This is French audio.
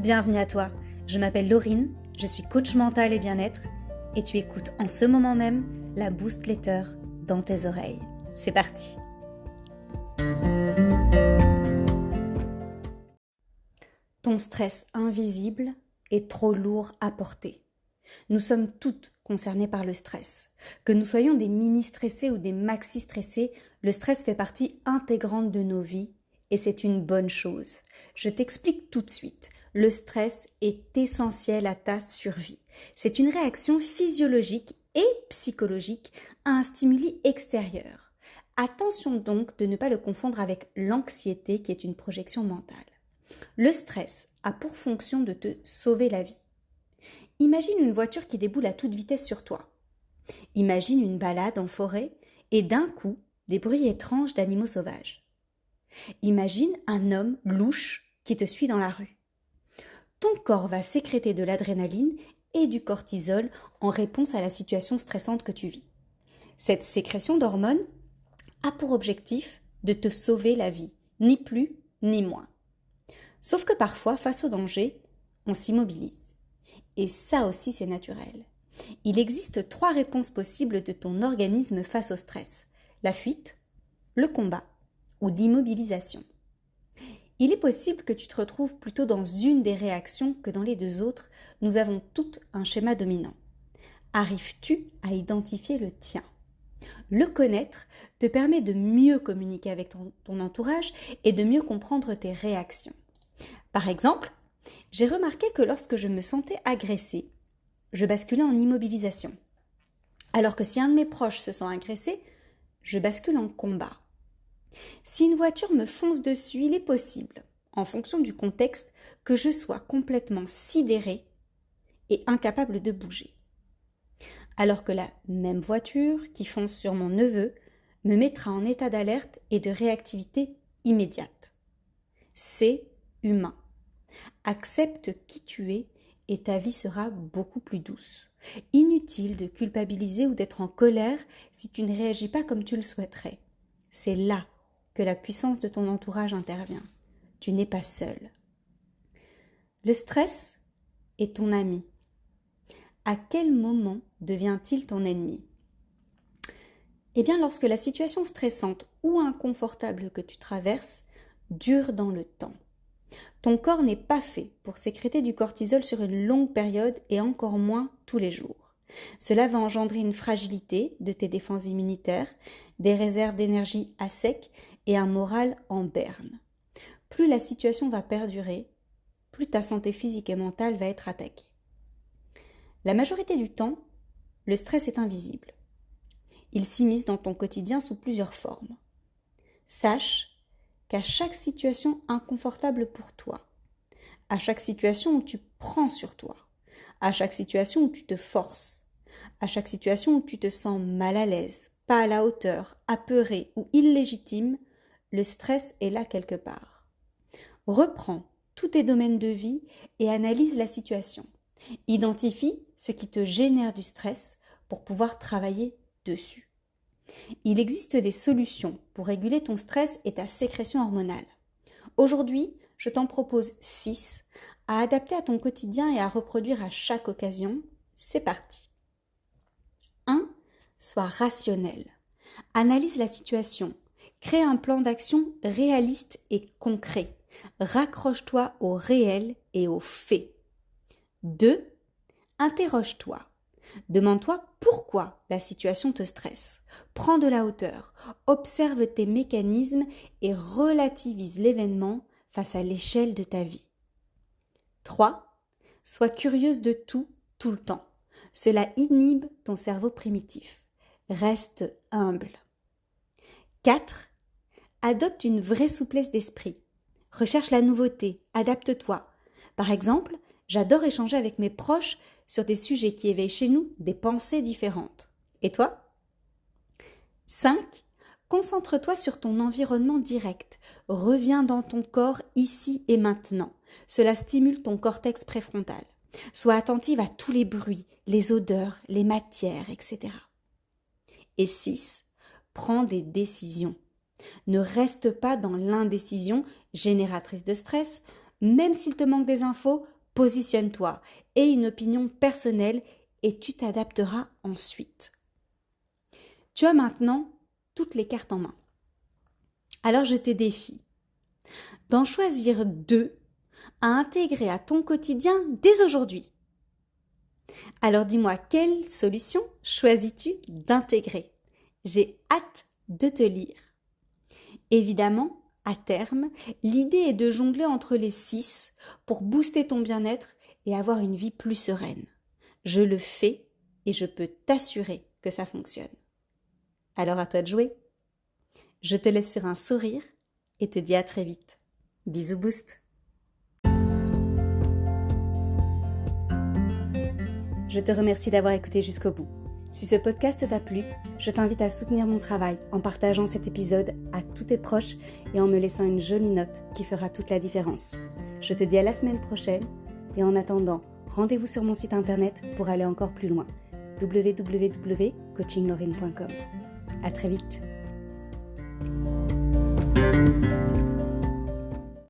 Bienvenue à toi, je m'appelle Laurine, je suis coach mental et bien-être et tu écoutes en ce moment même la Boost Letter dans tes oreilles. C'est parti. Ton stress invisible est trop lourd à porter. Nous sommes toutes concernées par le stress. Que nous soyons des mini-stressés ou des maxi-stressés, le stress fait partie intégrante de nos vies et c'est une bonne chose. Je t'explique tout de suite. Le stress est essentiel à ta survie. C'est une réaction physiologique et psychologique à un stimuli extérieur. Attention donc de ne pas le confondre avec l'anxiété qui est une projection mentale. Le stress a pour fonction de te sauver la vie. Imagine une voiture qui déboule à toute vitesse sur toi. Imagine une balade en forêt et d'un coup, des bruits étranges d'animaux sauvages. Imagine un homme louche qui te suit dans la rue. Ton corps va sécréter de l'adrénaline et du cortisol en réponse à la situation stressante que tu vis. Cette sécrétion d'hormones a pour objectif de te sauver la vie, ni plus ni moins. Sauf que parfois, face au danger, on s'immobilise. Et ça aussi, c'est naturel. Il existe 3 réponses possibles de ton organisme face au stress. La fuite, le combat ou l'immobilisation. Il est possible que tu te retrouves plutôt dans une des réactions que dans les 2 autres. Nous avons toutes un schéma dominant. Arrives-tu à identifier le tien ? Le connaître te permet de mieux communiquer avec ton entourage et de mieux comprendre tes réactions. Par exemple, j'ai remarqué que lorsque je me sentais agressée, je basculais en immobilisation. Alors que si un de mes proches se sent agressé, je bascule en combat. Si une voiture me fonce dessus, il est possible, en fonction du contexte, que je sois complètement sidérée et incapable de bouger. Alors que la même voiture qui fonce sur mon neveu me mettra en état d'alerte et de réactivité immédiate. C'est humain. Accepte qui tu es et ta vie sera beaucoup plus douce. Inutile de culpabiliser ou d'être en colère si tu ne réagis pas comme tu le souhaiterais. C'est là que la puissance de ton entourage intervient. Tu n'es pas seul. Le stress est ton ami. À quel moment devient-il ton ennemi ? Eh bien, lorsque la situation stressante ou inconfortable que tu traverses dure dans le temps. Ton corps n'est pas fait pour sécréter du cortisol sur une longue période et encore moins tous les jours. Cela va engendrer une fragilité de tes défenses immunitaires, des réserves d'énergie à sec et un moral en berne. Plus la situation va perdurer, plus ta santé physique et mentale va être attaquée. La majorité du temps, le stress est invisible. Il s'immisce dans ton quotidien sous plusieurs formes. Sache qu'à chaque situation inconfortable pour toi, à chaque situation où tu prends sur toi, à chaque situation où tu te forces, à chaque situation où tu te sens mal à l'aise, pas à la hauteur, apeuré ou illégitime, le stress est là quelque part. Reprends tous tes domaines de vie et analyse la situation. Identifie ce qui te génère du stress pour pouvoir travailler dessus. Il existe des solutions pour réguler ton stress et ta sécrétion hormonale. Aujourd'hui, je t'en propose 6 à adapter à ton quotidien et à reproduire à chaque occasion. C'est parti. 1. Sois rationnel. Analyse la situation. Crée un plan d'action réaliste et concret. Raccroche-toi au réel et aux faits. 2. Interroge-toi. Demande-toi pourquoi la situation te stresse. Prends de la hauteur, observe tes mécanismes et relativise l'événement face à l'échelle de ta vie. 3. Sois curieuse de tout le temps. Cela inhibe ton cerveau primitif. Reste humble. 4. Adopte une vraie souplesse d'esprit. Recherche la nouveauté, adapte-toi. Par exemple, j'adore échanger avec mes proches sur des sujets qui éveillent chez nous des pensées différentes. Et toi ? 5. Concentre-toi sur ton environnement direct. Reviens dans ton corps ici et maintenant. Cela stimule ton cortex préfrontal. Sois attentive à tous les bruits, les odeurs, les matières, etc. Et 6. Prends des décisions. Ne reste pas dans l'indécision génératrice de stress. Même s'il te manque des infos, positionne-toi, aie une opinion personnelle et tu t'adapteras ensuite. Tu as maintenant toutes les cartes en main. Alors je te défie d'en choisir 2 à intégrer à ton quotidien dès aujourd'hui. Alors dis-moi, quelle solution choisis-tu d'intégrer? J'ai hâte de te lire. Évidemment, à terme, l'idée est de jongler entre les 6 pour booster ton bien-être et avoir une vie plus sereine. Je le fais et je peux t'assurer que ça fonctionne. Alors à toi de jouer. Je te laisse sur un sourire et te dis à très vite. Bisous Boost. Je te remercie d'avoir écouté jusqu'au bout. Si ce podcast t'a plu, je t'invite à soutenir mon travail en partageant cet épisode à tous tes proches et en me laissant une jolie note qui fera toute la différence. Je te dis à la semaine prochaine et en attendant, rendez-vous sur mon site internet pour aller encore plus loin. www.coachinglorine.com. À très vite.